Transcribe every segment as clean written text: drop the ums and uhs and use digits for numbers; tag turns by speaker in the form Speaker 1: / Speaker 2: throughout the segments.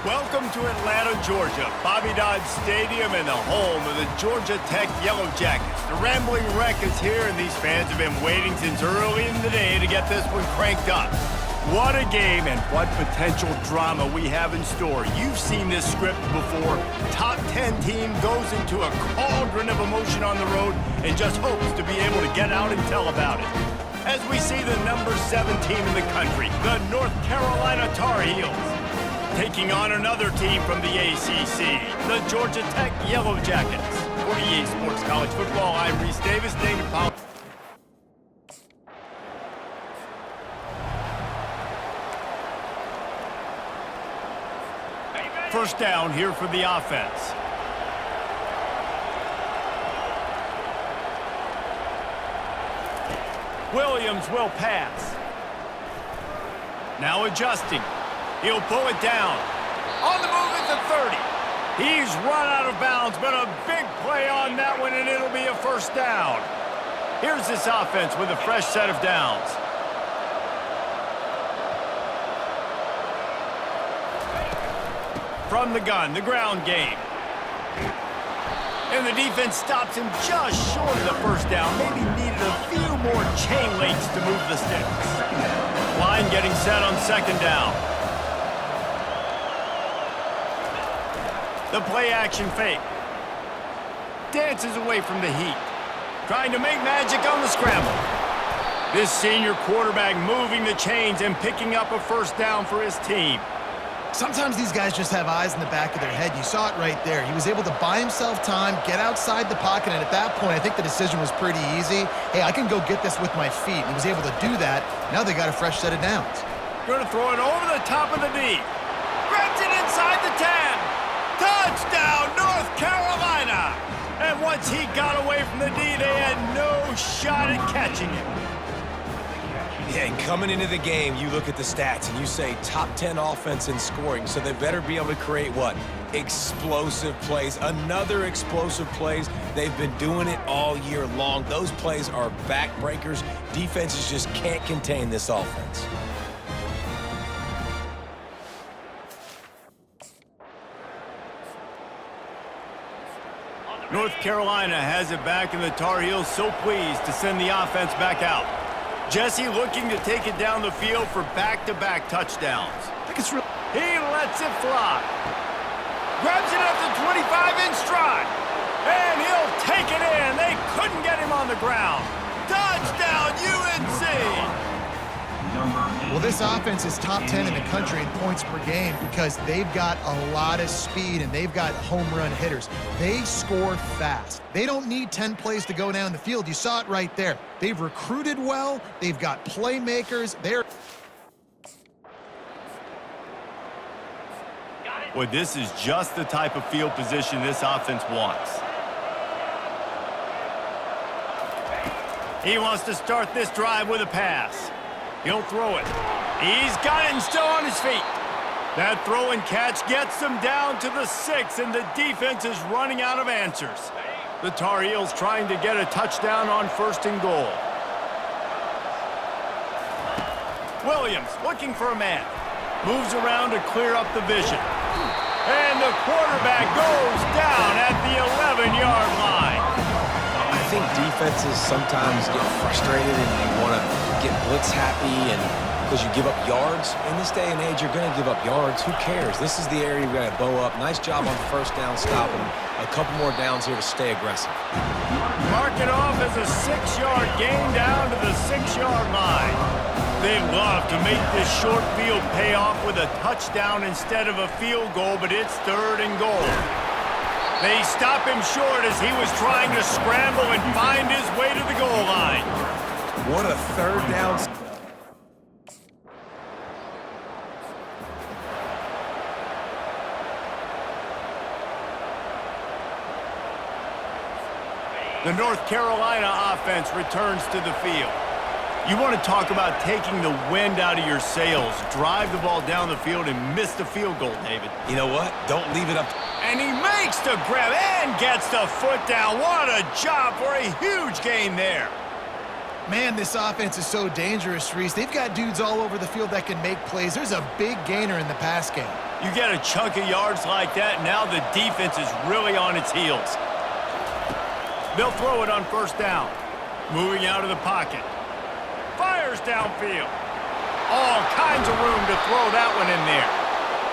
Speaker 1: Welcome to Atlanta, Georgia, Bobby Dodd Stadium and the home of the Georgia Tech Yellow Jackets. The Rambling Wreck is here, and these fans have been waiting since early in the day to get this one cranked up. What a game and what potential drama we have in store. You've seen this script before. Top 10 team goes into a cauldron of emotion on the road and just hopes to be able to get out and tell about it. As we see the number 7 team in the country, the North Carolina Tar Heels, taking on another team from the ACC, the Georgia Tech Yellow Jackets. For EA Sports College Football, I'm Reese Davis, David Powell. First down here for the offense. Williams will pass. Now adjusting. He'll pull it down. On the move at the 30. He's run out of bounds, but a big play on that one, and it'll be a first down. Here's this offense with a fresh set of downs. From the gun, the ground game. And the defense stops him just short of the first down. Maybe needed a few more chain links to move the sticks. Line getting set on second down. The play-action fake. Dances away from the heat. Trying to make magic on the scramble. This senior quarterback moving the chains and picking up a first down for his team.
Speaker 2: Sometimes these guys just have eyes in the back of their head. You saw it right there. He was able to buy himself time, get outside the pocket, and at that point, I think the decision was pretty easy. Hey, I can go get this with my feet. He was able to do that. Now they got a fresh set of downs.
Speaker 1: Going to throw it over the top of the D. Grabs it inside the 10. Touchdown, North Carolina! And once he got away from the D, they had no shot at catching him.
Speaker 3: Yeah, and coming into the game, you look at the stats and you say top 10 offense in scoring, so they better be able to create what? Explosive plays. Another explosive plays. They've been doing it all year long. Those plays are backbreakers. Defenses just can't contain this offense.
Speaker 1: North Carolina has it back, and the Tar Heels so pleased to send the offense back out. Jesse looking to take it down the field for back-to-back touchdowns. He lets it fly. Grabs it at the 25 in stride. And he'll take it in. They couldn't get him on the ground. Touchdown, UNC!
Speaker 2: Well, this offense is top 10 in the country in points per game because they've got a lot of speed and they've got home run hitters. They score fast. They don't need 10 plays to go down the field. You saw it right there. They've recruited well. They've got playmakers.
Speaker 1: Well, this is just the type of field position this offense wants. He wants to start this drive with a pass. He'll throw it. He's got it and still on his feet. That throw and catch gets them down to the 6, and the defense is running out of answers. The Tar Heels trying to get a touchdown on first and goal. Williams looking for a man. Moves around to clear up the vision. And the quarterback goes down at the 11-yard line.
Speaker 3: I think defenses sometimes get frustrated and they want to get blitz happy, and because you give up yards. In this day and age, you're going to give up yards. Who cares? This is the area you've got to bow up. Nice job on first down, stopping. A couple more downs here to stay aggressive.
Speaker 1: Mark it off as a 6-yard gain down to the 6-yard line. They'd love to make this short field pay off with a touchdown instead of a field goal, but it's third and goal. They stop him short as he was trying to scramble and find his way to the goal line.
Speaker 3: What a third down.
Speaker 1: The North Carolina offense returns to the field. You want to talk about taking the wind out of your sails. Drive the ball down the field and miss the field goal, David.
Speaker 3: You know what? Don't leave it up.
Speaker 1: And he makes the grab and gets the foot down. What a job for a huge gain there.
Speaker 2: Man, this offense is so dangerous, Reese. They've got dudes all over the field that can make plays. There's a big gainer in the pass game.
Speaker 1: You get a chunk of yards like that, now the defense is really on its heels. They'll throw it on first down. Moving out of the pocket. Fires downfield. All kinds of room to throw that one in there.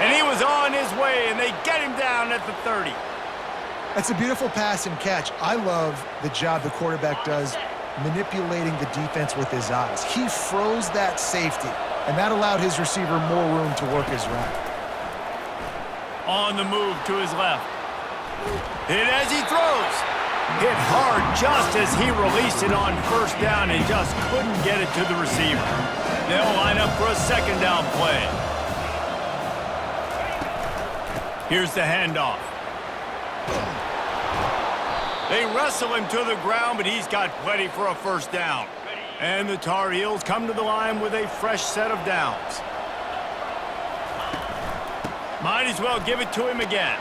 Speaker 1: And he was on his way, and they get him down at the 30.
Speaker 2: That's a beautiful pass and catch. I love the job the quarterback does manipulating the defense with his eyes. He froze that safety, and that allowed his receiver more room to work his route.
Speaker 1: On the move to his left. Hit as he throws. Hit hard just as he released it on first down and just couldn't get it to the receiver. They'll line up for a second down play. Here's the handoff. They wrestle him to the ground, but he's got plenty for a first down. And the Tar Heels come to the line with a fresh set of downs. Might as well give it to him again.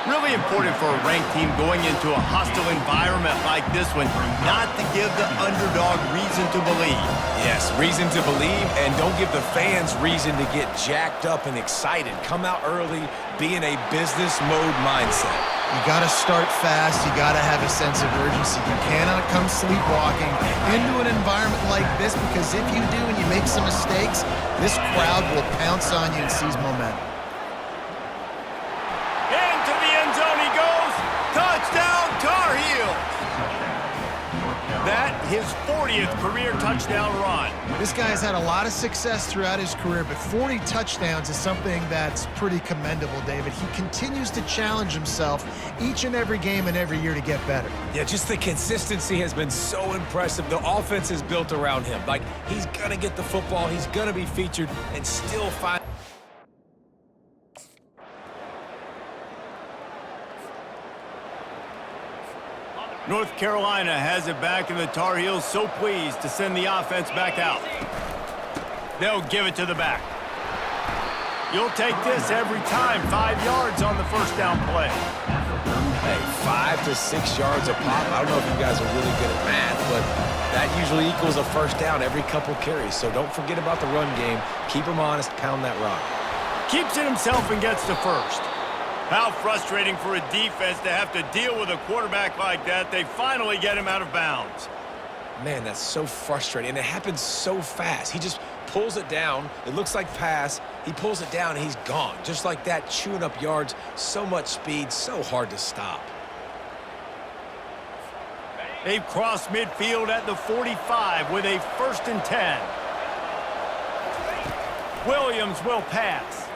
Speaker 1: Really important for a ranked team going into a hostile environment like this one not to give the underdog reason to believe.
Speaker 3: Yes, reason to believe, and don't give the fans reason to get jacked up and excited. Come out early, be in a business mode mindset.
Speaker 2: You got to start fast. You got to have a sense of urgency. You cannot come sleepwalking into an environment like this, because if you do and you make some mistakes, this crowd will pounce on you and seize momentum.
Speaker 1: Into the end zone he goes. Touchdown, Tar Heels. That his 40th career touchdown run.
Speaker 2: This guy's had a lot of success throughout his career, but 40 touchdowns is something that's pretty commendable, David. He continues to challenge himself each and every game and every year to get better.
Speaker 3: Yeah, just the consistency has been so impressive. The offense is built around him. Like, he's going to get the football, he's going to be featured, and still find...
Speaker 1: North Carolina has it back, and the Tar Heels so pleased to send the offense back out. They'll give it to the back. You'll take this every time. 5 yards on the first down play.
Speaker 3: Hey, 5 to 6 yards a pop. I don't know if you guys are really good at math, but that usually equals a first down every couple carries. So don't forget about the run game. Keep them honest, pound that rock.
Speaker 1: Keeps it himself and gets to first. How frustrating for a defense to have to deal with a quarterback like that. They finally get him out of bounds.
Speaker 3: Man, that's so frustrating, and it happens so fast. He just pulls it down. It looks like pass. He pulls it down, and he's gone. Just like that, chewing up yards. So much speed, so hard to stop.
Speaker 1: They've crossed midfield at the 45 with a 1st and 10. Williams will pass.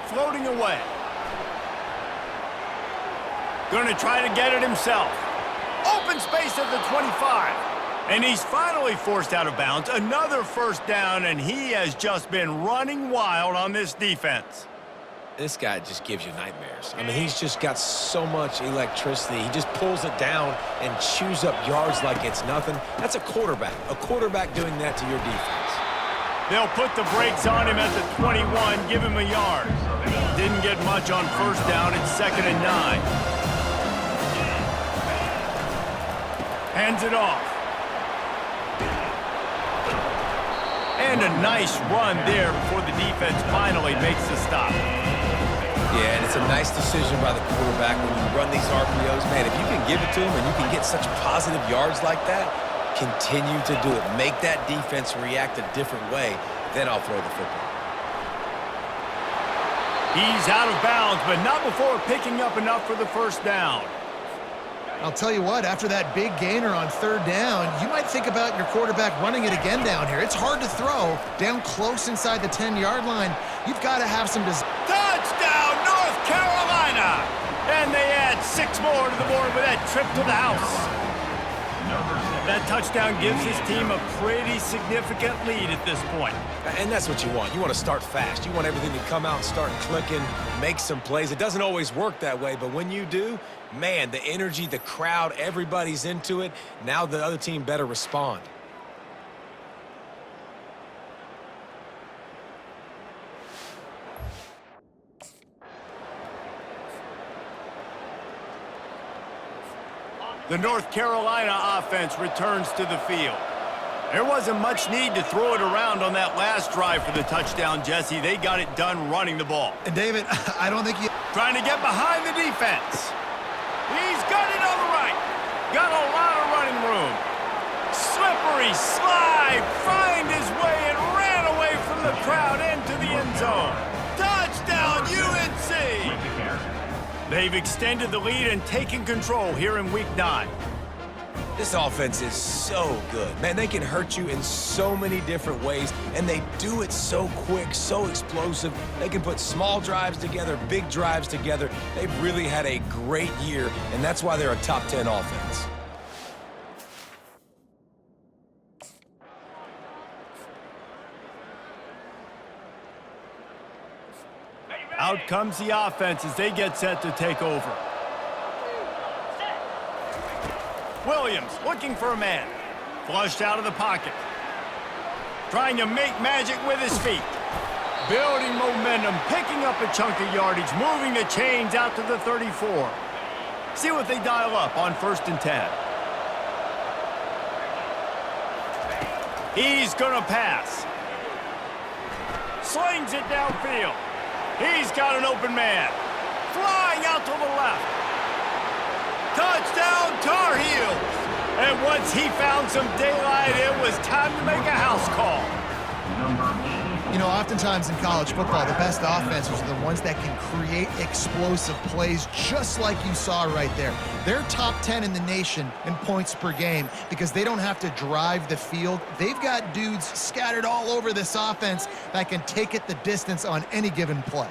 Speaker 1: Floating away. Going to try to get it himself. Open space at the 25. And he's finally forced out of bounds. Another first down, and he has just been running wild on this defense.
Speaker 3: This guy just gives you nightmares. I mean, he's just got so much electricity. He just pulls it down and chews up yards like it's nothing. That's a quarterback doing that to your defense.
Speaker 1: They'll put the brakes on him at the 21, give him a yard. Didn't get much on first down. It's 2nd and 9. Hands it off. And a nice run there before the defense finally makes the stop.
Speaker 3: Yeah, and it's a nice decision by the quarterback when you run these RPOs. Man, if you can give it to him and you can get such positive yards like that, continue to do it. Make that defense react a different way, then I'll throw the football.
Speaker 1: He's out of bounds, but not before picking up enough for the first down.
Speaker 2: I'll tell you what, after that big gainer on 3rd down, you might think about your quarterback running it again down here. It's hard to throw down close inside the 10-yard line. You've got to have some...
Speaker 1: Touchdown, North Carolina! And they add 6 more to the board with that trip to the house. That touchdown gives his team a pretty significant lead at this point.
Speaker 3: And that's what you want. You want to start fast. You want everything to come out and start clicking, make some plays. It doesn't always work that way, but when you do, man, the energy, the crowd, everybody's into it. Now the other team better respond.
Speaker 1: The North Carolina offense returns to the field. There wasn't much need to throw it around on that last drive for the touchdown, Jesse. They got it done running the ball.
Speaker 2: And David, I don't think you...
Speaker 1: Trying to get behind the defense. He's got it on the right. Got a lot of running room. Slippery slide. Find his way and ran away from the crowd into the end zone. Touchdown, UNC! They've extended the lead and taken control here in Week 9.
Speaker 3: This offense is so good. Man, they can hurt you in so many different ways, and they do it so quick, so explosive. They can put small drives together, big drives together. They've really had a great year, and that's why they're a top 10 offense.
Speaker 1: Out comes the offense as they get set to take over. Williams looking for a man. Flushed out of the pocket. Trying to make magic with his feet. Building momentum, picking up a chunk of yardage, moving the chains out to the 34. See what they dial up on 1st and 10. He's gonna pass. Slings it downfield. He's got an open man. Flying out to the left. Touchdown, Tar Heels! And once he found some daylight, it was time to make a house call.
Speaker 2: You know, oftentimes in college football, the best offenses are the ones that can create explosive plays just like you saw right there. They're top 10 in the nation in points per game because they don't have to drive the field. They've got dudes scattered all over this offense that can take it the distance on any given play.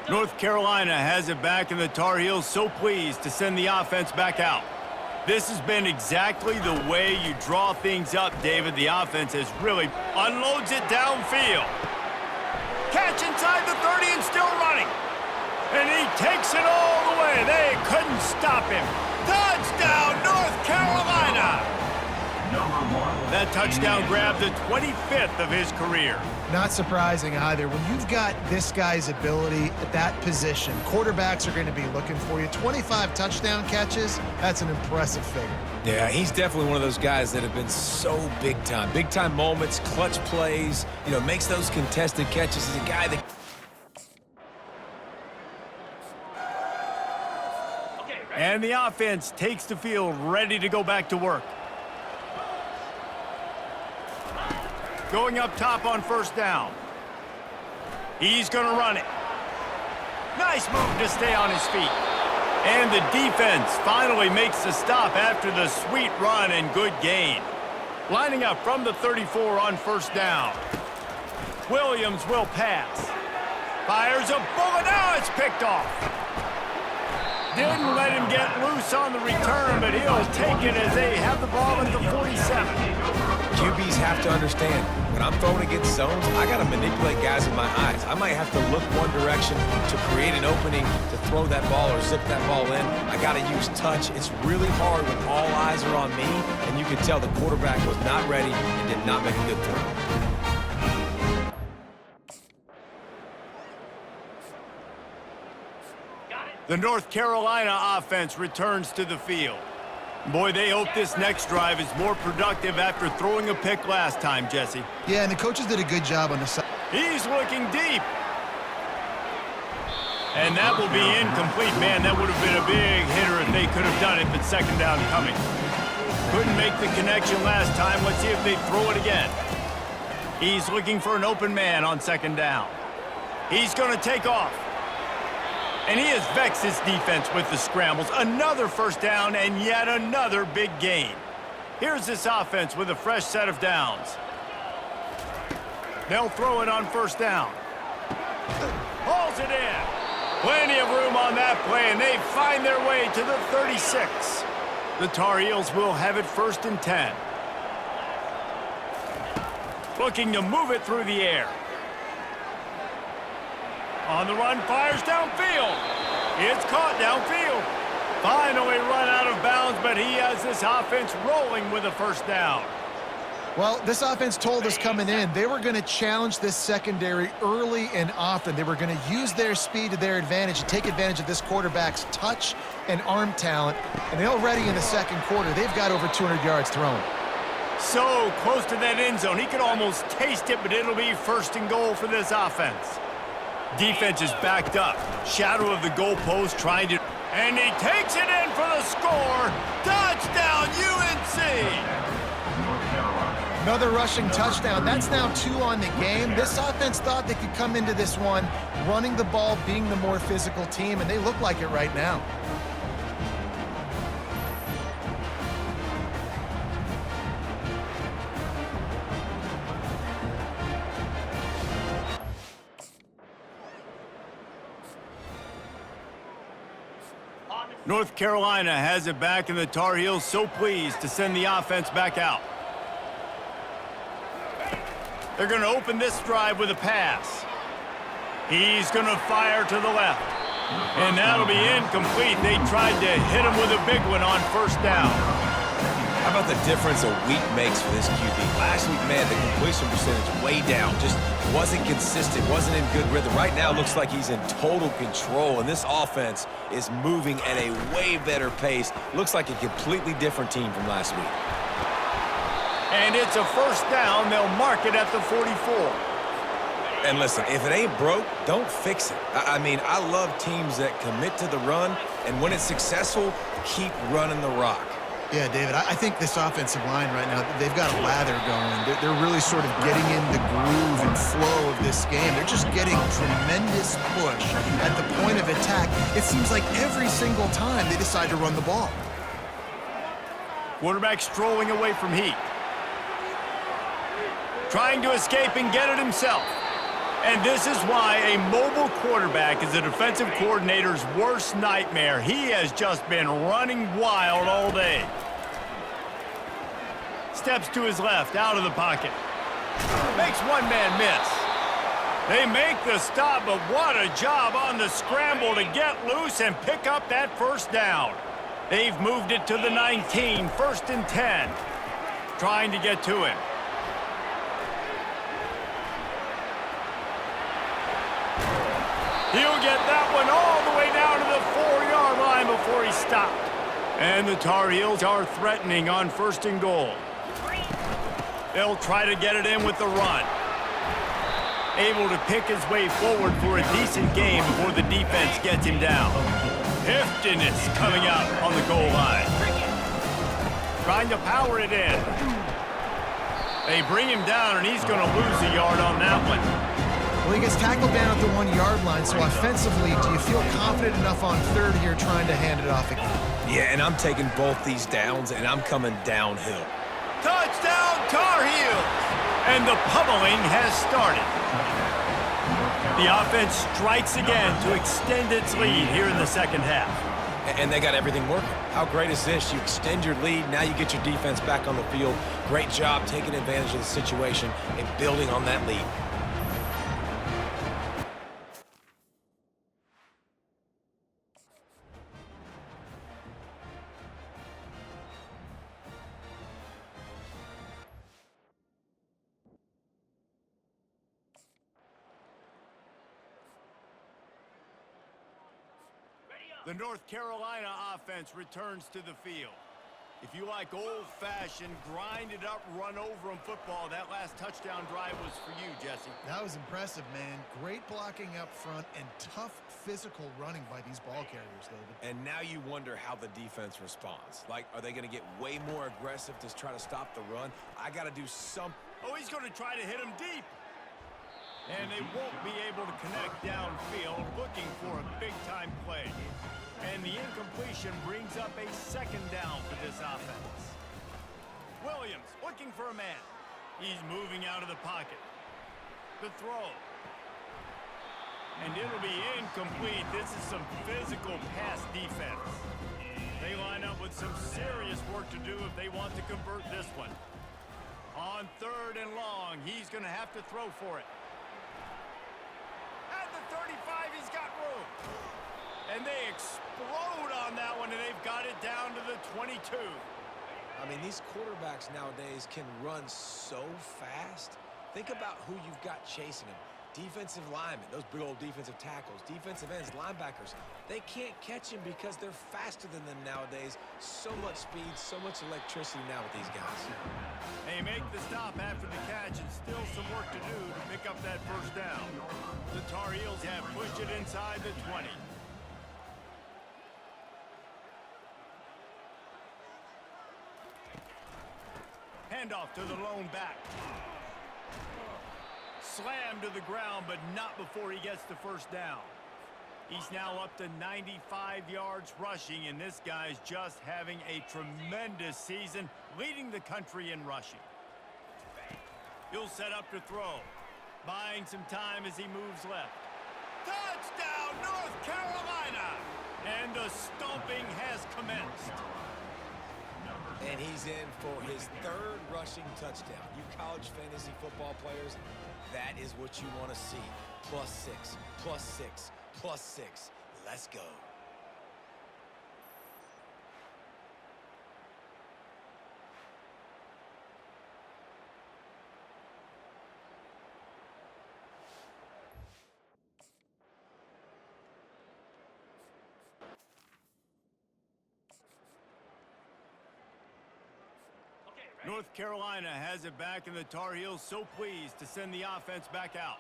Speaker 1: North Carolina has it back, and the Tar Heels so pleased to send the offense back out. This has been exactly the way you draw things up, David. The offense has really unloads it downfield. Catch inside the 30 and still running. And he takes it all the way. They couldn't stop him. Touchdown, North Carolina! That touchdown grabbed the 25th of his career.
Speaker 2: Not surprising either. When you've got this guy's ability at that position, quarterbacks are going to be looking for you. 25 touchdown catches, that's an impressive figure.
Speaker 3: Yeah, he's definitely one of those guys that have been so big time. Big time moments, clutch plays, you know, makes those contested catches. He's a guy that...
Speaker 1: And the offense takes the field, ready to go back to work. Going up top on 1st down. He's going to run it. Nice move to stay on his feet. And the defense finally makes the stop after the sweet run and good gain. Lining up from the 34 on 1st down. Williams will pass. Fires a bullet. Now it's picked off. Didn't let him get loose on the return, but he'll take it as they have the ball at the 47.
Speaker 3: QBs have to understand, when I'm throwing against zones, I got to manipulate guys with my eyes. I might have to look one direction to create an opening to throw that ball or zip that ball in. I got to use touch. It's really hard when all eyes are on me, and you can tell the quarterback was not ready and did not make a good throw.
Speaker 1: The North Carolina offense returns to the field. Boy, they hope this next drive is more productive after throwing a pick last time, Jesse.
Speaker 2: Yeah, and the coaches did a good job on the side.
Speaker 1: He's looking deep. And that will be incomplete. Man, that would have been a big hitter if they could have done it, but 2nd down coming. Couldn't make the connection last time. Let's see if they throw it again. He's looking for an open man on 2nd down. He's going to take off. And he has vexed his defense with the scrambles. Another 1st down and yet another big gain. Here's this offense with a fresh set of downs. They'll throw it on 1st down. Hauls it in. Plenty of room on that play, and they find their way to the 36. The Tar Heels will have it 1st and 10. Looking to move it through the air. On the run, fires downfield. It's caught downfield. Finally run out of bounds, but he has this offense rolling with a 1st down.
Speaker 2: Well, this offense told us coming in they were going to challenge this secondary early and often. They were going to use their speed to their advantage and take advantage of this quarterback's touch and arm talent. And already in the second quarter, they've got over 200 yards thrown.
Speaker 1: So close to that end zone. He could almost taste it, but it'll be first and goal for this offense. Defense is backed up. Shadow of the goalpost trying to... And he takes it in for the score. Touchdown, UNC!
Speaker 2: Another rushing touchdown. That's now 2 on the game. This offense thought they could come into this one running the ball, being the more physical team, and they look like it right now.
Speaker 1: North Carolina has it back, and the Tar Heels so pleased to send the offense back out. They're going to open this drive with a pass. He's going to fire to the left. And that'll be incomplete. They tried to hit him with a big one on first down.
Speaker 3: How about the difference a week makes for this QB? Last week, man, the completion percentage way down. Just wasn't consistent, wasn't in good rhythm. Right now, looks like he's in total control, and this offense is moving at a way better pace. Looks like a completely different team from last week.
Speaker 1: And it's a first down. They'll mark it at the 44.
Speaker 3: And listen, if it ain't broke, don't fix it. I mean, I love teams that commit to the run, and when it's successful, keep running the rock.
Speaker 2: Yeah, David, I think this offensive line right now, they've got a lather going. They're really sort of getting in the groove and flow of this game. They're just getting tremendous push at the point of attack. It seems like every single time they decide to run the ball.
Speaker 1: Quarterback strolling away from heat. Trying to escape and get it himself. And this is why a mobile quarterback is a defensive coordinator's worst nightmare. He has just been running wild all day. Steps to his left, out of the pocket. Makes one man miss. They make the stop, but what a job on the scramble to get loose and pick up that first down. They've moved it to the 19, first and 10. Trying to get to him. He'll get that one all the way down to the 4-yard line before he stopped. And the Tar Heels are threatening on first and goal. They'll try to get it in with the run. Able to pick his way forward for a decent game before the defense gets him down. Heftiness coming out on the goal line. Trying to power it in. They bring him down, and he's going to lose a yard on that one.
Speaker 2: Well, he gets tackled down at the 1-yard line, so offensively, do you feel confident enough on third here trying to hand it off again?
Speaker 3: Yeah, and I'm taking both these downs, and I'm coming downhill.
Speaker 1: Touchdown, Tar Heels! And the pummeling has started. The offense strikes again to extend its lead here in the second half.
Speaker 3: And they got everything working. How great is this? You extend your lead, now you get your defense back on the field. Great job taking advantage of the situation and building on that lead.
Speaker 1: The North Carolina offense returns to the field. If you like old-fashioned, grinded-up, run-over-'em football, that last touchdown drive was for you, Jesse.
Speaker 2: That was impressive, man. Great blocking up front and tough physical running by these ball carriers, David.
Speaker 3: And now you wonder how the defense responds. Like, are they going to get way more aggressive to try to stop the run? I got to do something.
Speaker 1: Oh, he's going to try to hit him deep. And they won't be able to connect downfield, looking for a big-time play. And the incompletion brings up a second down for this offense. Williams looking for a man. He's moving out of the pocket. The throw. And it'll be incomplete. This is some physical pass defense. They line up with some serious work to do if they want to convert this one. On third and long, he's going to have to throw for it. At the 35, he's got room. And they explode on that one, and they've got it down to the 22.
Speaker 3: I mean, these quarterbacks nowadays can run so fast. Think about who you've got chasing them. Defensive linemen, those big old defensive tackles, defensive ends, linebackers. They can't catch him because they're faster than them nowadays. So much speed, so much electricity now with these guys.
Speaker 1: They make the stop after the catch and still some work to do to pick up that first down. The Tar Heels have pushed it inside the 20. Handoff to the lone back. Slammed to the ground, but not before he gets the first down. He's now up to 95 yards rushing, and this guy's just having a tremendous season, leading the country in rushing. He'll set up to throw, buying some time as he moves left. Touchdown, North Carolina! And the stomping has commenced.
Speaker 3: And he's in for his third rushing touchdown. You college fantasy football players, that is what you want to see. +6, +6, +6. Let's go.
Speaker 1: North Carolina has it back, and the Tar Heels so pleased to send the offense back out.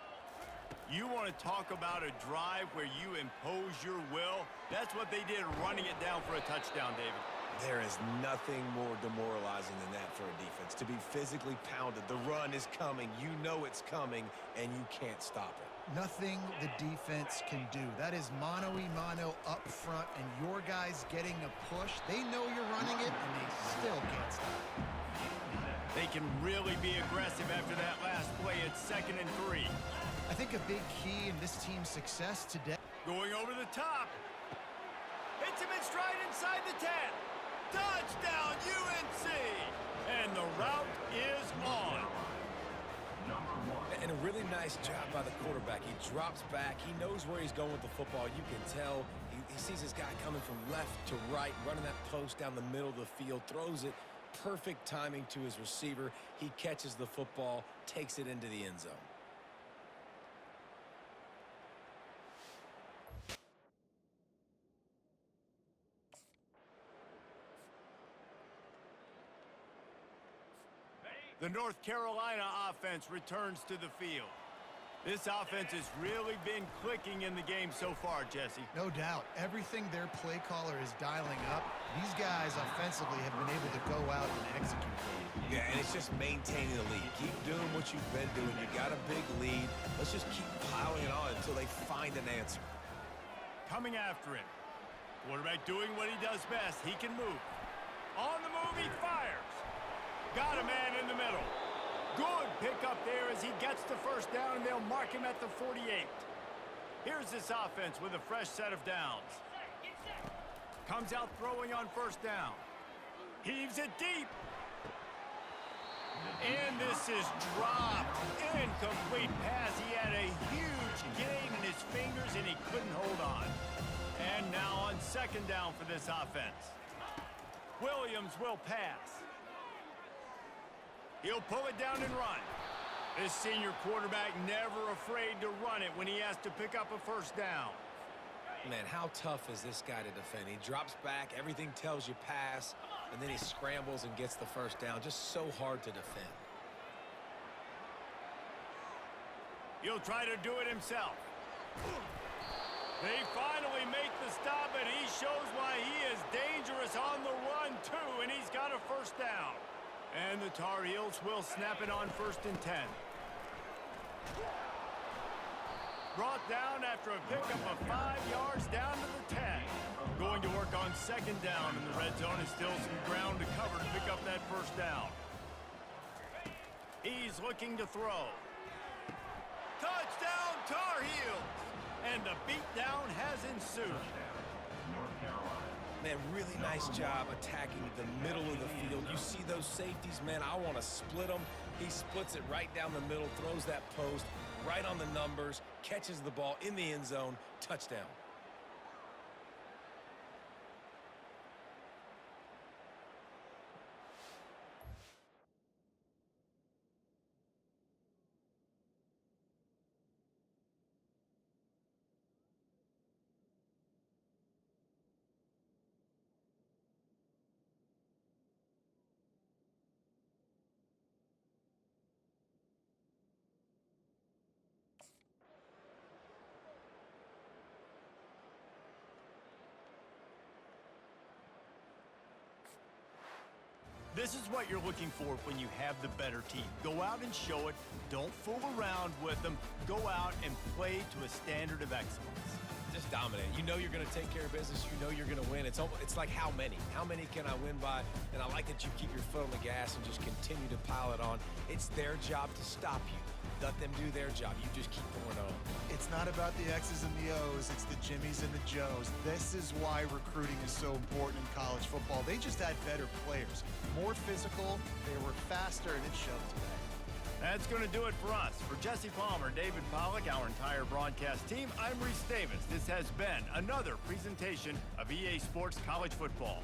Speaker 1: You want to talk about a drive where you impose your will? That's what they did, running it down for a touchdown, David.
Speaker 3: There is nothing more demoralizing than that for a defense, to be physically pounded. The run is coming. You know it's coming, and you can't stop it.
Speaker 2: Nothing the defense can do. That is mano-a-mano up front, and your guys getting a push. They know you're running it, and they still can't stop it.
Speaker 1: They can really be aggressive after that last play at 2nd and 3.
Speaker 2: I think a big key in this team's success today.
Speaker 1: Going over the top. Hits him in stride inside the 10. Touchdown, UNC! And the route is on.
Speaker 3: And a really nice job by the quarterback. He drops back. He knows where he's going with the football. You can tell. He sees his guy coming from left to right, running that post down the middle of the field, throws it. Perfect timing to his receiver. He catches the football, takes it into the end zone.
Speaker 1: The North Carolina offense returns to the field. This offense has really been clicking in the game so far, Jesse.
Speaker 2: No doubt. Everything their play caller is dialing up, these guys offensively have been able to go out and execute.
Speaker 3: Yeah, and it's just maintaining the lead. Keep doing what you've been doing. You got a big lead. Let's just keep piling it on until they find an answer.
Speaker 1: Coming after him. Quarterback doing what he does best. He can move. On the move, he fires. Got a man in the middle. Good pickup there as he gets the first down, and they'll mark him at the 48. Here's this offense with a fresh set of downs. Comes out throwing on first down. Heaves it deep. And this is dropped. Incomplete pass. He had a huge gain in his fingers, and he couldn't hold on. And now on 2nd down for this offense. Williams will pass. He'll pull it down and run. This senior quarterback never afraid to run it when he has to pick up a first down.
Speaker 3: Man, how tough is this guy to defend? He drops back, everything tells you pass, and then he scrambles and gets the first down. Just so hard to defend.
Speaker 1: He'll try to do it himself. They finally make the stop, and he shows why he is dangerous on the run, too, and he's got a first down. And the Tar Heels will snap it on 1st and 10. Brought down after a pickup of 5 yards down to the 10. Going to work on 2nd down in the red zone, is still some ground to cover to pick up that first down. He's looking to throw. Touchdown, Tar Heels! And the beatdown has ensued.
Speaker 3: Man, really nice job attacking the middle of the field. You see those safeties, man, I want to split them. He splits it right down the middle, throws that post, right on the numbers, catches the ball in the end zone, touchdown.
Speaker 1: This is what you're looking for when you have the better team. Go out and show it. Don't fool around with them. Go out and play to a standard of excellence.
Speaker 3: Just dominate. You know you're going to take care of business. You know you're going to win. It's like how many? How many can I win by? And I like that you keep your foot on the gas and just continue to pile it on. It's their job to stop you. Let them do their job. You just keep going on.
Speaker 2: It's not about the X's and the O's. It's the Jimmies and the Joes. This is why recruiting is so important in college football. They just had better players, more physical. They were faster, and it showed today.
Speaker 1: That's going to do it for us. For Jesse Palmer, David Pollack, our entire broadcast team, I'm Reese Davis. This has been another presentation of EA Sports College Football.